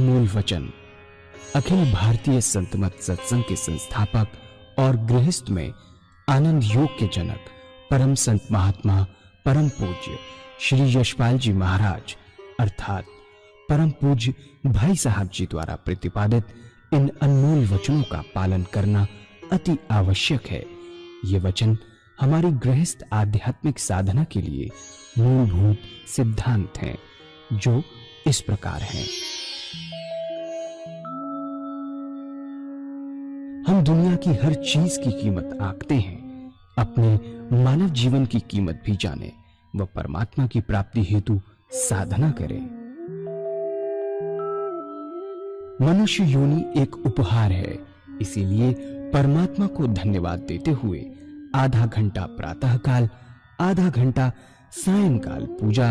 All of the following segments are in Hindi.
अनमोल वचन अखिल भारतीय संत मत सत्संग के संस्थापक और गृहस्थ में आनंद योग के जनक परम संत महात्मा परम पूज्य श्री यशपाल जी महाराज अर्थात परम पूज्य भाई साहब जी द्वारा प्रतिपादित इन अनमोल वचनों का पालन करना अति आवश्यक है। ये वचन हमारी गृहस्थ आध्यात्मिक साधना के लिए मूलभूत सिद्धांत हैं, जो इस प्रकार हैं। हम दुनिया की हर चीज की कीमत आंकते हैं, अपने मानव जीवन की कीमत भी जाने व परमात्मा की प्राप्ति हेतु साधना करें। मनुष्य योनि एक उपहार है, इसीलिए परमात्मा को धन्यवाद देते हुए आधा घंटा प्रातःकाल, आधा घंटा सायंकाल पूजा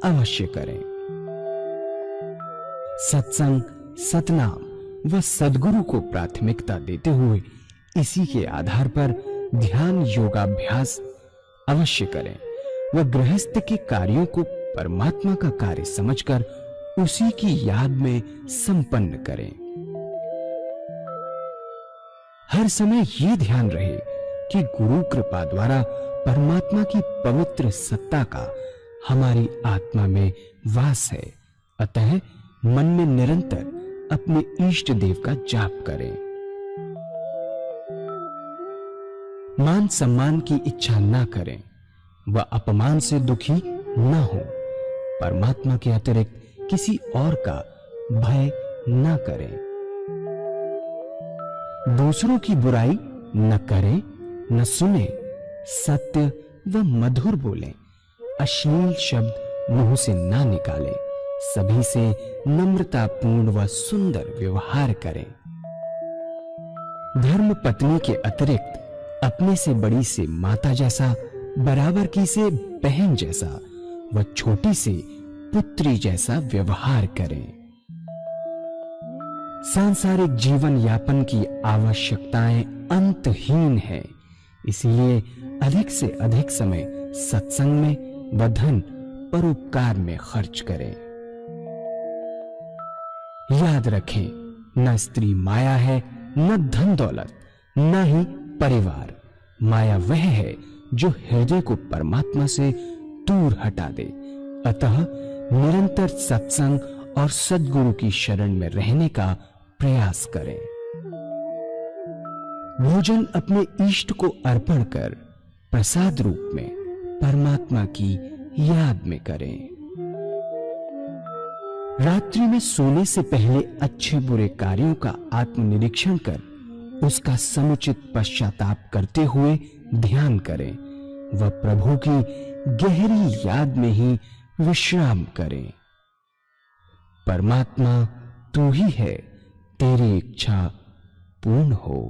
अवश्य करें। सत्संग, सतनाम व सद्गुरु को प्राथमिकता देते हुए इसी के आधार पर ध्यान योगाभ्यास अवश्य करें व गृहस्थ के कार्यों को परमात्मा का कार्य समझकर उसी की याद में संपन्न करें। हर समय ये ध्यान रहे कि गुरु कृपा द्वारा परमात्मा की पवित्र सत्ता का हमारी आत्मा में वास है, अतः मन में निरंतर अपने इष्ट देव का जाप करें। मान सम्मान की इच्छा ना करें व अपमान से दुखी ना हो। परमात्मा के अतिरिक्त किसी और का भय ना करें। दूसरों की बुराई न करें, न सुने, सत्य व मधुर बोलें, अश्लील शब्द मुंह से ना निकालें, सभी से नम्रतापूर्ण व सुंदर व्यवहार करें। धर्म पत्नी के अतिरिक्त अपने से बड़ी से माता जैसा, बराबर की से बहन जैसा व छोटी से पुत्री जैसा व्यवहार करें। सांसारिक जीवन यापन की आवश्यकताएं अंतहीन है, इसलिए अधिक से अधिक समय सत्संग में व धन परोपकार में खर्च करें। याद रखें, न स्त्री माया है, न धन दौलत, न ही परिवार। माया वह है जो हृदय को परमात्मा से दूर हटा दे। अतः निरंतर सत्संग और सद्गुरु की शरण में रहने का प्रयास करें। भोजन अपने इष्ट को अर्पण कर प्रसाद रूप में परमात्मा की याद में करें। रात्रि में सोने से पहले अच्छे बुरे कार्यों का आत्मनिरीक्षण कर उसका समुचित पश्चाताप करते हुए ध्यान करें व प्रभु की गहरी याद में ही विश्राम करें। परमात्मा तू ही है, तेरी इच्छा पूर्ण हो।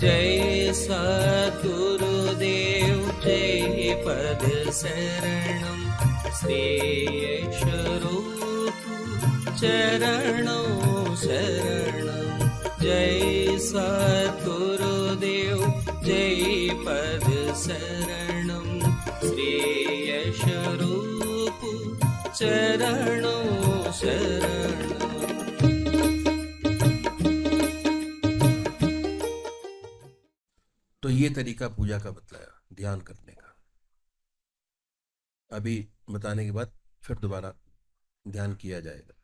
जय सद्गुरुदेव जय पद शरणम श्री स्वरूप चरणों शरणम। जय सद्गुरुदेव जय पद शरणम श्री स्वरूप चरणों शरणम। तो ये तरीका पूजा का बतलाया, ध्यान करने का। अभी बताने के बाद फिर दोबारा ध्यान किया जाएगा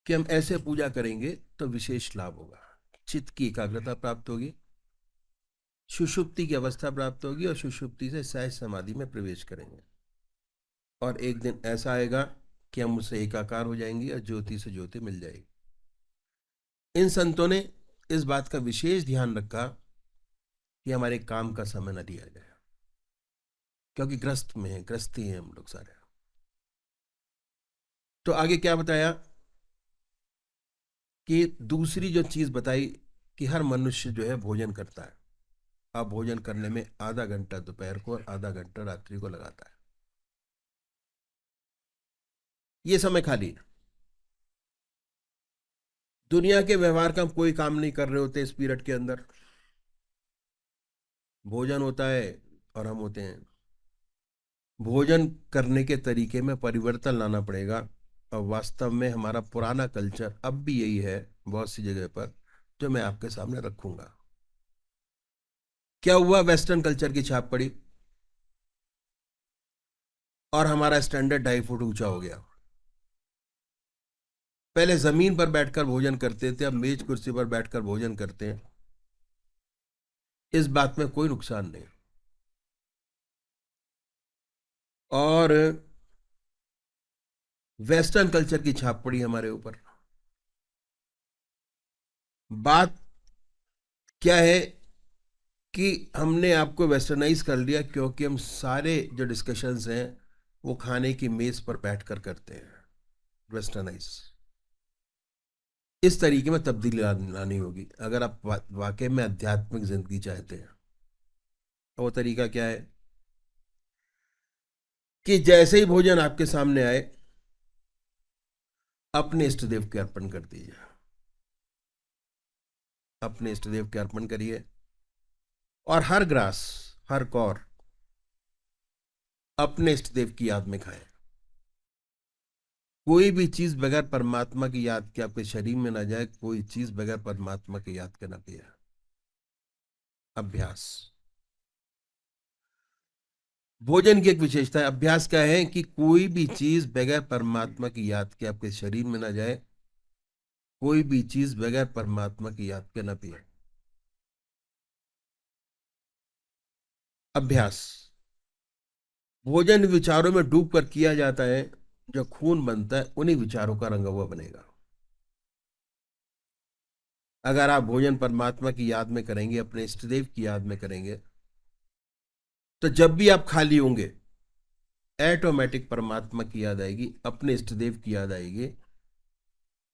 कि हम ऐसे पूजा करेंगे तो विशेष लाभ होगा। चित्त की एकाग्रता प्राप्त होगी, सुषुप्ति की अवस्था प्राप्त होगी और सुषुप्ति से सहज समाधि में प्रवेश करेंगे। और एक दिन ऐसा आएगा कि हम उससे एकाकार हो जाएंगे और ज्योति से ज्योति मिल जाएगी। इन संतों ने इस बात का विशेष ध्यान रखा कि हमारे काम का समय न दिया जाए। क्योंकि ग्रस्त में है, ग्रस्ती हैं हम लोग सारे। तो आगे क्या बताया कि दूसरी जो चीज बताई कि हर मनुष्य जो है भोजन करता है। अब भोजन करने में आधा घंटा दोपहर को और आधा घंटा रात्रि को लगाता है। ये समय खाली है। दुनिया के व्यवहार का हम कोई काम नहीं कर रहे होते इस पीरियड के अंदर। भोजन होता है और हम होते हैं। भोजन करने के तरीके में परिवर्तन लाना पड़ेगा। और वास्तव में हमारा पुराना कल्चर अब भी यही है बहुत सी जगह पर, जो मैं आपके सामने रखूंगा। क्या हुआ, वेस्टर्न कल्चर की छाप पड़ी और हमारा स्टैंडर्ड 2.5 फुट ऊंचा हो गया। पहले जमीन पर बैठकर भोजन करते थे, अब मेज कुर्सी पर बैठकर भोजन करते हैं। इस बात में कोई नुकसान नहीं। और वेस्टर्न कल्चर की छाप पड़ी हमारे ऊपर। बात क्या है कि हमने आपको वेस्टर्नाइज कर लिया, क्योंकि हम सारे जो डिस्कशंस हैं वो खाने की मेज पर बैठकर करते हैं। वेस्टर्नाइज। इस तरीके में तब्दीली लानी होगी अगर आप वाकई में आध्यात्मिक जिंदगी चाहते हैं। वो तरीका क्या है कि जैसे ही भोजन आपके सामने आए, अपने इष्ट देव के अर्पण कर दीजिए। अपने इष्ट देव के अर्पण करिए और हर ग्रास, हर कौर अपने इष्ट देव की याद में खाएं। कोई भी चीज बगैर परमात्मा की याद के आपके शरीर में ना जाए। कोई चीज बगैर परमात्मा की याद के ना पिए। अभ्यास। भोजन की एक विशेषता है। अभ्यास क्या है कि कोई भी चीज बगैर परमात्मा की याद के आपके शरीर में ना जाए। कोई भी चीज बगैर परमात्मा की याद के ना पिए। अभ्यास। भोजन विचारों में डूब कर किया जाता है। जो खून बनता है उन्हीं विचारों का रंगा हुआ बनेगा। अगर आप भोजन परमात्मा की याद में करेंगे, अपने इष्ट देव की याद में करेंगे, तो जब भी आप खाली होंगे ऑटोमेटिक परमात्मा की याद आएगी, अपने इष्ट देव की याद आएगी।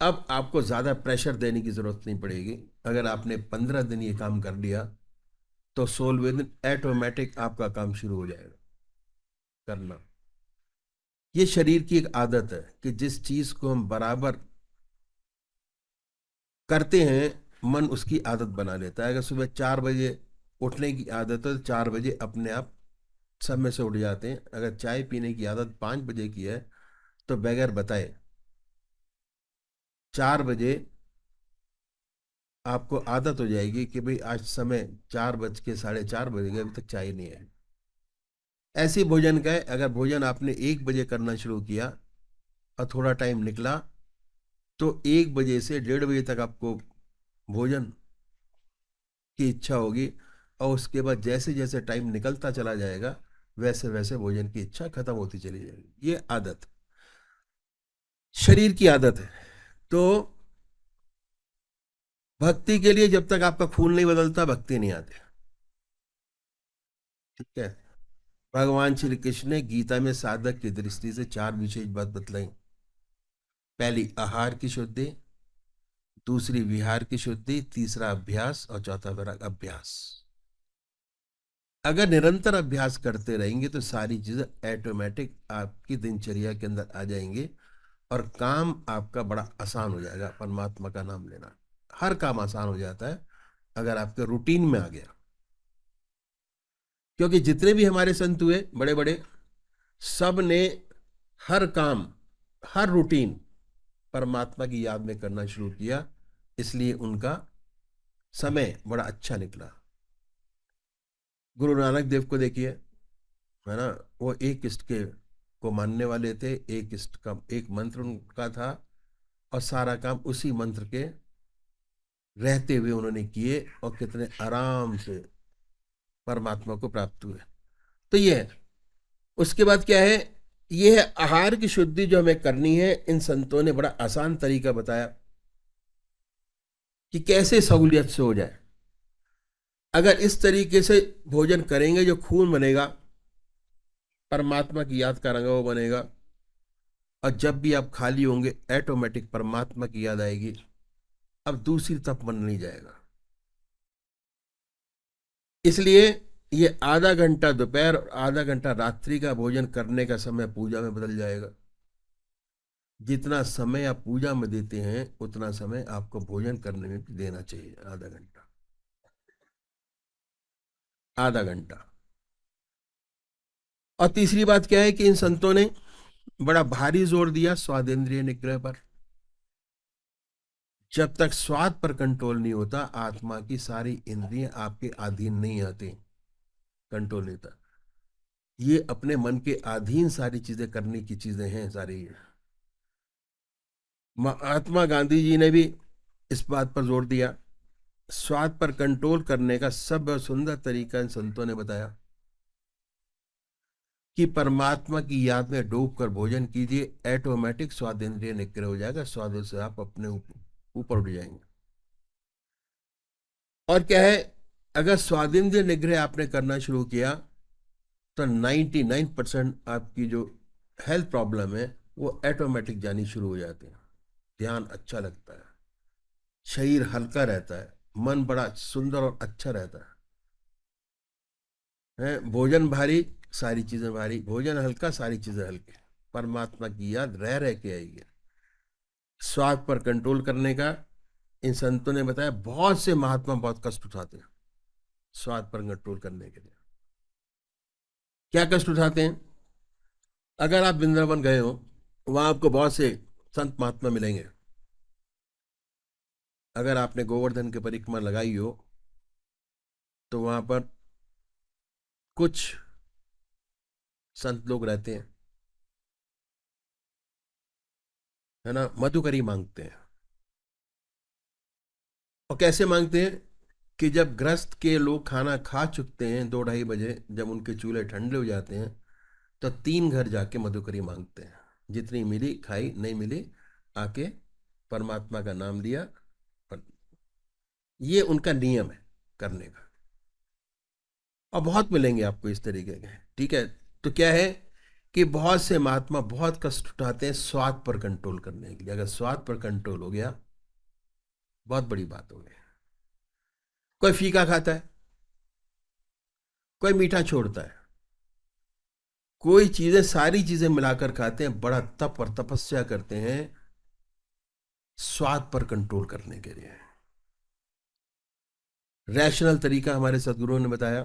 अब आपको ज्यादा प्रेशर देने की जरूरत नहीं पड़ेगी। अगर आपने 15 दिन ये काम कर लिया तो 16वें दिन ऑटोमेटिक आपका काम शुरू हो जाएगा करना। ये शरीर की एक आदत है कि जिस चीज को हम बराबर करते हैं, मन उसकी आदत बना लेता है। अगर सुबह 4 बजे उठने की आदत है तो 4 बजे अपने आप समय से उठ जाते हैं। अगर चाय पीने की आदत 5 बजे की है तो बगैर बताए 4 बजे आपको आदत हो जाएगी कि भाई आज समय 4:04 बज गए, अभी तक चाय नहीं है। ऐसी भोजन का है, अगर भोजन आपने 1 बजे करना शुरू किया और थोड़ा टाइम निकला तो 1 बजे से 1:30 बजे तक आपको भोजन की इच्छा होगी। और उसके बाद जैसे जैसे टाइम निकलता चला जाएगा वैसे वैसे भोजन की इच्छा खत्म होती चली जाएगी। ये आदत शरीर की आदत है। तो भक्ति के लिए जब तक आपका खून नहीं बदलता भक्ति नहीं आती। ठीक है। भगवान श्री कृष्ण ने गीता में साधक की दृष्टि से 4 विशेष बात बतलाई। पहली आहार की शुद्धि, दूसरी विहार की शुद्धि, तीसरा अभ्यास और चौथा वैराग अभ्यास। अगर निरंतर अभ्यास करते रहेंगे तो सारी चीजें ऑटोमेटिक आपकी दिनचर्या के अंदर आ जाएंगे और काम आपका बड़ा आसान हो जाएगा। परमात्मा का नाम लेना, हर काम आसान हो जाता है अगर आपके रूटीन में आ गया। क्योंकि जितने भी हमारे संत हुए बड़े बड़े, सब ने हर काम, हर रूटीन परमात्मा की याद में करना शुरू किया, इसलिए उनका समय बड़ा अच्छा निकला। गुरु नानक देव को देखिए, है ना, वो एक इष्ट के को मानने वाले थे। एक इष्ट का एक मंत्र उनका था और सारा काम उसी मंत्र के रहते हुए उन्होंने किए और कितने आराम से परमात्मा को प्राप्त हुए। तो ये है। उसके बाद क्या है, ये है आहार की शुद्धि जो हमें करनी है। इन संतों ने बड़ा आसान तरीका बताया कि कैसे सहूलियत से हो जाए। अगर इस तरीके से भोजन करेंगे जो खून बनेगा परमात्मा की याद का रंगा वो बनेगा, और जब भी आप खाली होंगे ऑटोमेटिक परमात्मा की याद आएगी। अब दूसरी तरफ मन नहीं जाएगा। इसलिए ये आधा घंटा दोपहर और आधा घंटा रात्रि का भोजन करने का समय पूजा में बदल जाएगा। जितना समय आप पूजा में देते हैं उतना समय आपको भोजन करने में भी देना चाहिए। आधा घंटा, आधा घंटा। और तीसरी बात क्या है कि इन संतों ने बड़ा भारी जोर दिया स्वादेंद्रिय निग्रह पर। जब तक स्वाद पर कंट्रोल नहीं होता, आत्मा की सारी इंद्रियां आपके अधीन नहीं आती, कंट्रोल नहीं होता। ये अपने मन के अधीन सारी चीजें करने की चीजें हैं सारी। महात्मा गांधी जी ने भी इस बात पर जोर दिया। स्वाद पर कंट्रोल करने का सब सुंदर तरीका इन संतों ने बताया कि परमात्मा की याद में डूब कर भोजन कीजिए, ऑटोमेटिक स्वादेंद्रिय निग्रह हो जाएगा। स्वादों से आप अपने ऊपर उठ जाएंगे। और क्या है, अगर स्वादेंद्रिय निग्रह आपने करना शुरू किया तो 99% आपकी जो हेल्थ प्रॉब्लम है वो ऑटोमेटिक जानी शुरू हो जाती है। ध्यान अच्छा लगता है, शरीर हल्का रहता है, मन बड़ा सुंदर और अच्छा रहता है। भोजन भारी, सारी चीजें भारी, भोजन हल्का, सारी चीजें हल्की। परमात्मा की याद रह रह के आएगी। स्वाद पर कंट्रोल करने का इन संतों ने बताया। बहुत से महात्मा बहुत कष्ट उठाते हैं स्वाद पर कंट्रोल करने के लिए। क्या कष्ट उठाते हैं? अगर आप वृंदावन गए हो, वहां आपको बहुत से संत महात्मा मिलेंगे। अगर आपने गोवर्धन की परिक्रमा लगाई हो तो वहां पर कुछ संत लोग रहते हैं, है ना, मधुकरी मांगते हैं। और कैसे मांगते हैं कि जब गृहस्थ के लोग खाना खा चुकते हैं 2-2:30 बजे, जब उनके चूल्हे ठंडे हो जाते हैं, तो 3 घर जाके मधुकरी मांगते हैं। जितनी मिली खाई, नहीं मिली आके परमात्मा का नाम लिया। और ये उनका नियम है करने का। और बहुत मिलेंगे आपको इस तरीके के, ठीक है। तो क्या है कि बहुत से महात्मा बहुत कष्ट उठाते हैं स्वाद पर कंट्रोल करने के लिए। अगर स्वाद पर कंट्रोल हो गया, बहुत बड़ी बात हो गई। कोई फीका खाता है, कोई मीठा छोड़ता है, कोई चीजें, सारी चीजें मिलाकर खाते हैं। बड़ा तप और तपस्या करते हैं स्वाद पर कंट्रोल करने के लिए। रैशनल तरीका हमारे सदगुरुओं ने बताया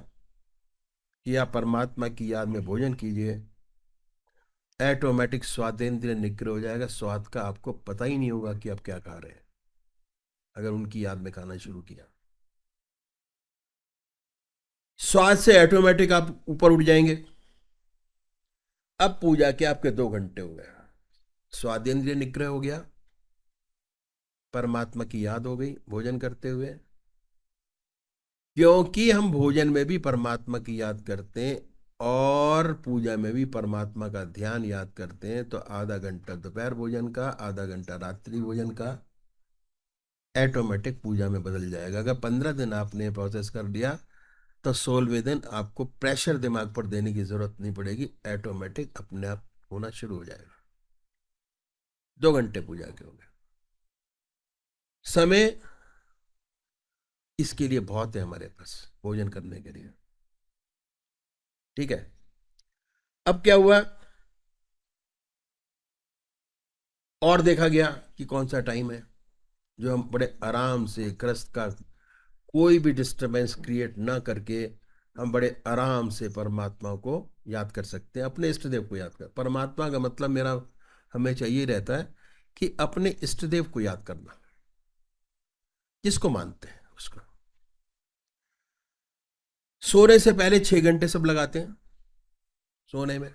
कि आप परमात्मा की याद में भोजन कीजिए, ऑटोमेटिक स्वादेंद्रिय निग्रह हो जाएगा। स्वाद का आपको पता ही नहीं होगा कि आप क्या खा रहे हैं अगर उनकी याद में खाना शुरू किया। स्वाद से ऑटोमेटिक आप ऊपर उठ जाएंगे। अब पूजा के आपके 2 घंटे हो गए, स्वादेंद्रिय निग्रह हो गया, परमात्मा की याद हो गई भोजन करते हुए। क्योंकि हम भोजन में भी परमात्मा की याद करते हैं और पूजा में भी परमात्मा का ध्यान याद करते हैं, तो आधा घंटा दोपहर भोजन का, आधा घंटा रात्रि भोजन का ऑटोमेटिक पूजा में बदल जाएगा। अगर 15 दिन आपने प्रोसेस कर दिया तो 16वें दिन आपको प्रेशर दिमाग पर देने की जरूरत नहीं पड़ेगी, ऑटोमेटिक अपने आप होना शुरू हो जाएगा। 2 घंटे पूजा के हो गए। समय इसके लिए बहुत है हमारे पास भोजन करने के लिए, ठीक है। अब क्या हुआ, और देखा गया कि कौन सा टाइम है जो हम बड़े आराम से, ग्रस्त का कोई भी डिस्टरबेंस क्रिएट ना करके हम बड़े आराम से परमात्मा को याद कर सकते हैं, अपने इष्ट देव को याद कर। परमात्मा का मतलब मेरा हमेशा ये रहता है कि अपने इष्ट देव को याद करना, जिसको मानते हैं उसको। सोने से पहले 6 घंटे सब लगाते हैं सोने में,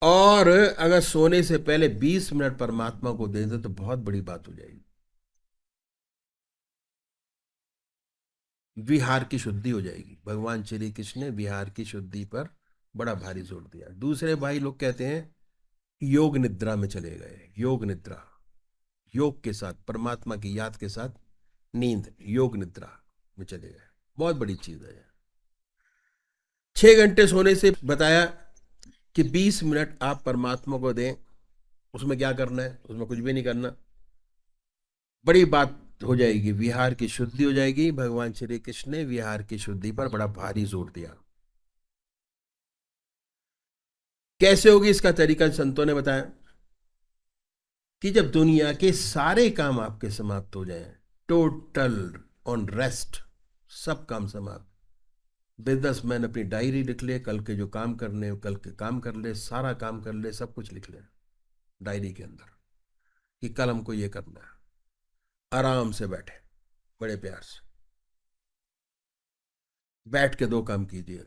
और अगर सोने से पहले 20 मिनट परमात्मा को दे दे तो बहुत बड़ी बात हो जाएगी। विहार की शुद्धि हो जाएगी। भगवान श्री कृष्ण ने विहार की शुद्धि पर बड़ा भारी जोर दिया। दूसरे भाई लोग कहते हैं योग निद्रा में चले गए। योग निद्रा, योग के साथ, परमात्मा की याद के साथ नींद, योग निद्रा में चले गए, बहुत बड़ी चीज है। घंटे सोने से बताया कि 20 मिनट आप परमात्मा को दें। उसमें क्या करना है? उसमें कुछ भी नहीं करना। बड़ी बात हो जाएगी, विहार की शुद्धि हो जाएगी। भगवान श्री कृष्ण ने विहार की शुद्धि पर बड़ा भारी जोर दिया। कैसे होगी इसका तरीका संतों ने बताया कि जब दुनिया के सारे काम आपके समाप्त हो जाएं, टोटल ऑन रेस्ट, सब काम समाप्त, बिजनेसमैन अपनी डायरी लिख ले, कल के जो काम करने कल के काम कर ले, सारा काम कर ले, सब कुछ लिख ले डायरी के अंदर कि कल हमको ये करना है। आराम से बैठे, बड़े प्यार से बैठ के 2 काम कीजिए।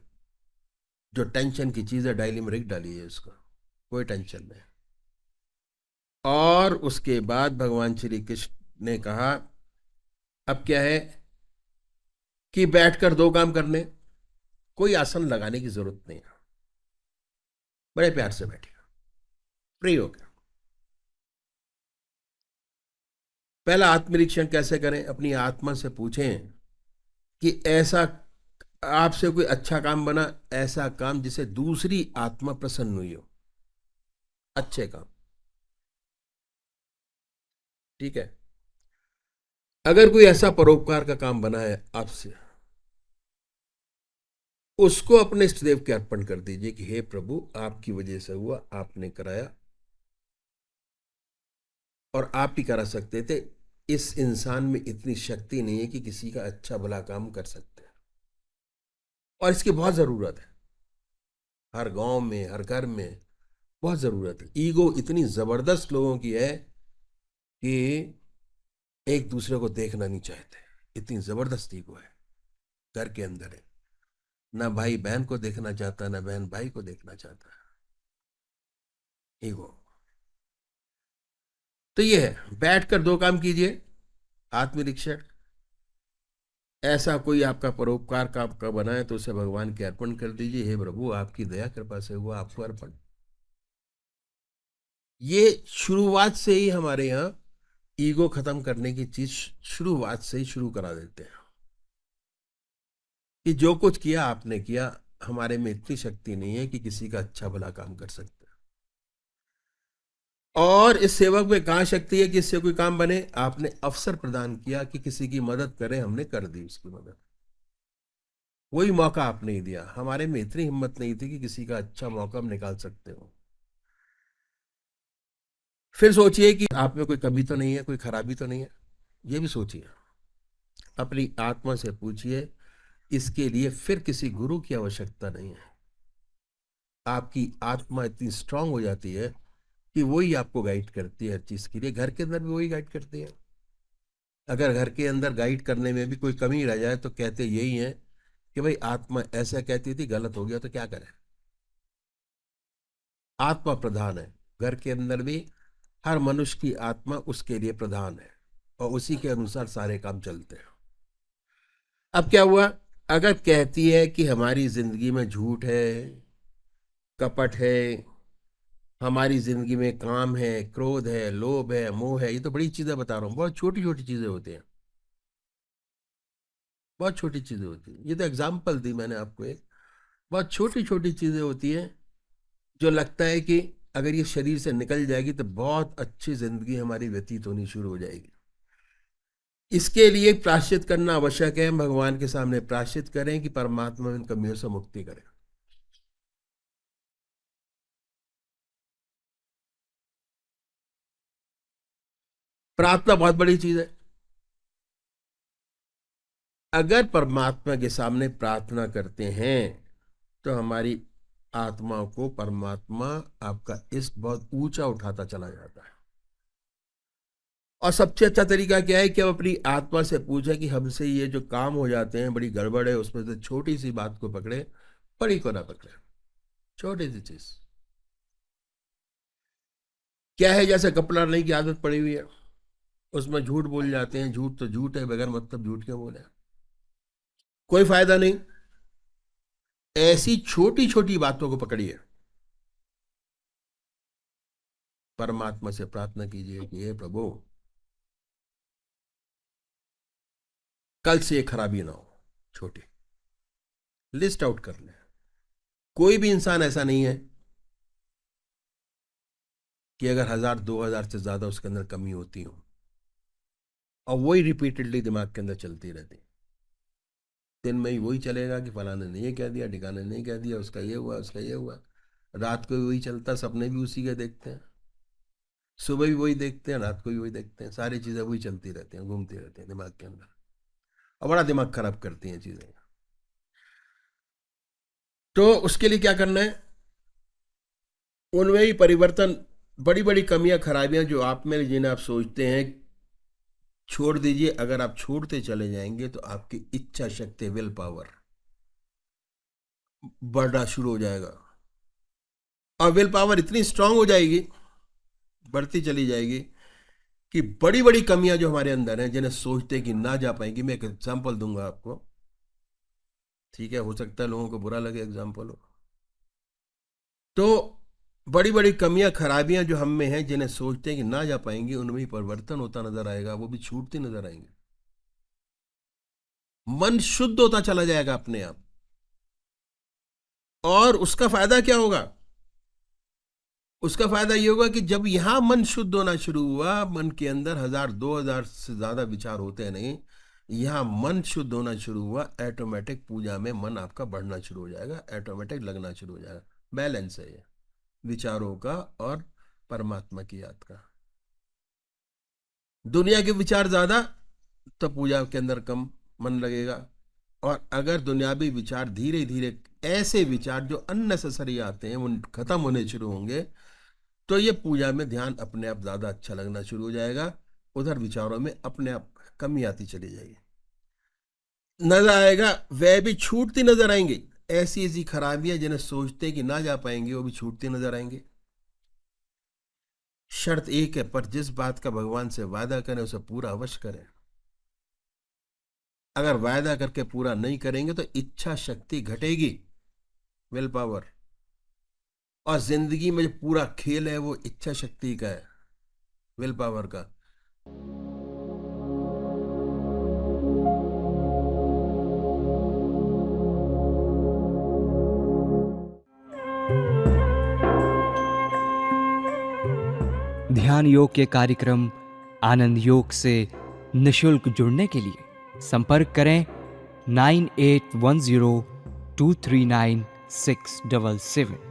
जो टेंशन की चीज है डायरी में लिख डालिए, उसको कोई टेंशन नहीं। और उसके बाद भगवान श्री कृष्ण ने कहा अब क्या है कि बैठकर 2 काम करने, कोई आसन लगाने की जरूरत नहीं है। बड़े प्यार से बैठिए, फ्री हो गया। पहला आत्मनिरीक्षण कैसे करें? अपनी आत्मा से पूछें कि ऐसा आपसे कोई अच्छा काम बना, ऐसा काम जिसे दूसरी आत्मा प्रसन्न हुई हो, अच्छे काम, ठीक है। अगर कोई ऐसा परोपकार का काम बना है आपसे, उसको अपने इष्ट देव के अर्पण कर दीजिए कि हे प्रभु, आपकी वजह से हुआ, आपने कराया और आप ही करा सकते थे। इस इंसान में इतनी शक्ति नहीं है कि किसी का अच्छा भला काम कर सकते हैं, और इसकी बहुत जरूरत है। हर गांव में, हर घर में बहुत जरूरत है। ईगो इतनी जबरदस्त लोगों की है कि एक दूसरे को देखना नहीं चाहते, इतनी जबरदस्त ईगो है, घर के अंदर है। ना भाई बहन को देखना चाहता, ना बहन भाई को देखना चाहता, ईगो। तो ये है, बैठकर 2 काम कीजिए। आत्मनिरीक्षण, ऐसा कोई आपका परोपकार का आपका बना है तो उसे भगवान के अर्पण कर दीजिए। हे प्रभु, आपकी दया कृपा से हुआ, आपको अर्पण। ये शुरुआत से ही हमारे यहाँ ईगो खत्म करने की चीज शुरुआत से ही शुरू करा देते हैं कि जो कुछ किया आपने किया, हमारे में इतनी शक्ति नहीं है कि किसी का अच्छा भला काम कर सकते। और इस सेवक में कहाँ शक्ति है कि इससे कोई काम बने? आपने अवसर प्रदान किया कि किसी की मदद करें, हमने कर दी उसकी मदद। वही मौका आपने ही दिया। हमारे में इतनी हिम्मत नहीं थी कि किसी का अच्छा मौका हम निकाल सकते हो। फिर सोचिए कि आप में कोई कमी तो नहीं है, कोई खराबी तो नहीं है, ये भी सोचिए। अपनी आत्मा से पूछिए। इसके लिए फिर किसी गुरु की आवश्यकता नहीं है। आपकी आत्मा इतनी स्ट्रांग हो जाती है कि वही आपको गाइड करती है हर चीज के लिए। घर के अंदर भी वही गाइड करती है। अगर घर के अंदर गाइड करने में भी कोई कमी रह जाए तो कहते यही है कि भाई आत्मा ऐसा कहती थी, गलत हो गया तो क्या करें। आत्मा प्रधान है। घर के अंदर भी हर मनुष्य की आत्मा उसके लिए प्रधान है और उसी के अनुसार सारे काम चलते हैं। अब क्या हुआ? अगर कहती है कि हमारी जिंदगी में झूठ है, कपट है, हमारी जिंदगी में काम है, क्रोध है, लोभ है, मोह है, ये तो बड़ी चीजें बता रहा हूँ, बहुत छोटी छोटी चीजें होती हैं, बहुत छोटी चीजें होती हैं। ये तो एग्जाम्पल दी मैंने आपको एक। बहुत छोटी छोटी चीजें होती हैं जो लगता है कि अगर ये शरीर से निकल जाएगी तो बहुत अच्छी जिंदगी हमारी व्यतीत होनी शुरू हो जाएगी। इसके लिए प्रायश्चित करना आवश्यक है। भगवान के सामने प्रायश्चित करें कि परमात्मा इन कमियों से मुक्ति करें। प्रार्थना बहुत बड़ी चीज है। अगर परमात्मा के सामने प्रार्थना करते हैं तो हमारी आत्मा को परमात्मा, आपका इष्ट, बहुत ऊंचा उठाता चला जाता है। और सबसे अच्छा तरीका क्या है कि हम अपनी आत्मा से पूछें कि हमसे ये जो काम हो जाते हैं, बड़ी गड़बड़ है, उसमें से छोटी सी बात को पकड़े, बड़ी को ना पकड़े। छोटी सी चीज क्या है? जैसे कपड़ा लेने की आदत पड़ी हुई है, उसमें झूठ बोल जाते हैं। झूठ तो झूठ है, बगैर मतलब झूठ क्यों बोले? कोई फायदा नहीं। ऐसी छोटी छोटी बातों को पकड़िए, परमात्मा से प्रार्थना कीजिए कि हे प्रभु, कल से ये खराबी ना हो। छोटी लिस्ट आउट कर ले, कोई भी इंसान ऐसा नहीं है कि अगर 1000-2000 से ज्यादा उसके अंदर कमी होती हो और वही रिपीटेडली दिमाग के अंदर चलती रहती। दिन में ही वही चलेगा कि फलाने ने ये कह दिया, ढिकाने ने ये कह दिया, उसका ये हुआ, उसका ये हुआ। रात को भी वही चलता, सपने भी उसी के देखते हैं, सुबह भी वही देखते हैं, रात को भी वही देखते हैं, सारी चीजें वही चलती रहती हैं, घूमती रहती हैं दिमाग के अंदर और बड़ा दिमाग खराब करती हैं चीजें। तो उसके लिए क्या करना है, उनमें ही परिवर्तन, बड़ी बड़ी कमियां खराबियां जो आप में जिन्हें आप सोचते हैं, छोड़ दीजिए। अगर आप छोड़ते चले जाएंगे तो आपकी इच्छा शक्ति, विल पावर बढ़ना शुरू हो जाएगा और विल पावर इतनी स्ट्रांग हो जाएगी, बढ़ती चली जाएगी कि बड़ी बड़ी कमियां जो हमारे अंदर हैं, जिन्हें सोचते कि ना जा पाएंगी। मैं एक एग्जांपल दूंगा आपको, ठीक है, हो सकता है लोगों को बुरा लगे एग्जांपल हो। तो बड़ी बड़ी कमियां खराबियां जो हम में हैं, जिन्हें सोचते हैं कि ना जा पाएंगी, उनमें ही परिवर्तन होता नजर आएगा, वो भी छूटती नजर आएंगे। मन शुद्ध होता चला जाएगा अपने आप। और उसका फायदा क्या होगा, उसका फायदा ये होगा कि जब यहां मन शुद्ध होना शुरू हुआ, मन के अंदर 1000-2000 से ज्यादा विचार होते नहीं, यहां मन शुद्ध होना शुरू हुआ, ऑटोमेटिक पूजा में मन आपका बढ़ना शुरू हो जाएगा, ऑटोमेटिक लगना शुरू हो जाएगा। बैलेंस है ये विचारों का और परमात्मा की याद का। दुनिया के विचार ज्यादा तो पूजा के अंदर कम मन लगेगा, और अगर दुनियावी विचार धीरे धीरे, ऐसे विचार जो अननेसेसरी आते हैं वो खत्म होने शुरू होंगे, तो ये पूजा में ध्यान अपने आप ज्यादा अच्छा लगना शुरू हो जाएगा। उधर विचारों में अपने आप कमी आती चली जाएगी, नजर आएगा, वह भी छूटती नजर आएंगी। ऐसी ऐसी खराबियां जिन्हें सोचते कि ना जा पाएंगे, वो भी छूटती नजर आएंगे। शर्त एक है, पर जिस बात का भगवान से वादा करें उसे पूरा अवश्य करें। अगर वायदा करके पूरा नहीं करेंगे तो इच्छा शक्ति घटेगी, विल पावर। और जिंदगी में जो पूरा खेल है वो इच्छा शक्ति का है, विल पावर का। ध्यान योग के कार्यक्रम आनंद योग से निशुल्क जुड़ने के लिए संपर्क करें 9810239677।